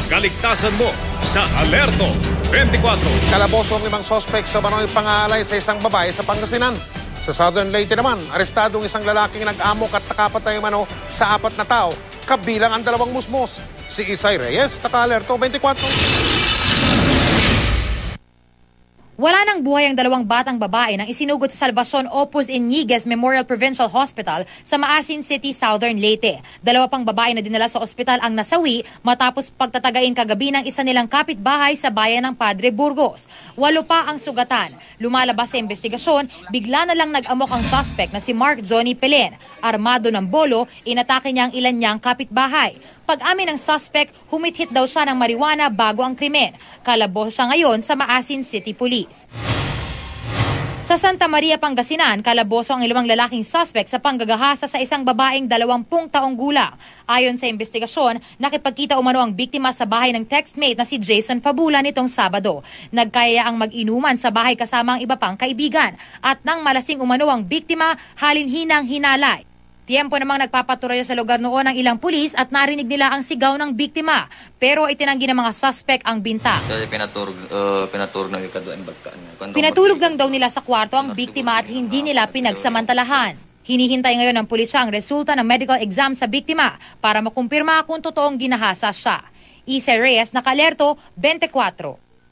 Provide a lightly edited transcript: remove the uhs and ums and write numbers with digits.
kaligtasan mo sa Alerto 24. Kalaboso ang 5 sospek sa manoy pangalay sa isang babae sa Pangasinan. Sa Southern Leyte naman, arestadong isang lalaking nag-amok at nakapatay mano sa 4 na tao, kabilang ang 2 musmos. Si Isay Reyes, Alerto 24. Wala nang buhay ang 2 batang babae nang isinugod sa Salvacion Opus Iñiguez Memorial Provincial Hospital sa Maasin City, Southern Leyte. 2 pang babae na dinala sa ospital ang nasawi matapos pagtatagain kagabi ng isa nilang kapitbahay sa bayan ng Padre Burgos. 8 pa ang sugatan. Lumalabas sa investigasyon, bigla na lang nag-amok ang suspect na si Mark Johnny Pelen. Armado ng bolo, inatake niya ang ilan niyang kapitbahay. Pag-amin ng suspect, humit-hit daw siya ng marijuana bago ang krimen. Kalaboso siya ngayon sa Maasin City Police. Sa Santa Maria, Pangasinan, kalaboso ang 2 lalaking suspect sa panggagahasa sa isang babaeng 20 taong gulang. Ayon sa investigasyon, nakipagkita umano ang biktima sa bahay ng textmate na si Jason Fabula nitong Sabado. Nagkaya ang mag-inuman sa bahay kasama ang iba pang kaibigan. At nang malasing umano ang biktima, halinhinang hinalay. Tiempo namang nagpapatrolya sa lugar noon ang ilang pulis at narinig nila ang sigaw ng biktima. Pero itinanggi ng mga suspect ang binta. Pinatulog lang daw nila sa kwarto ang biktima at hindi nila pinagsamantalahan. Hinihintay ngayon ng pulisya ang resulta ng medical exam sa biktima para makumpirma kung totoong ginahasa siya. Isay Reyes, Alerto 24.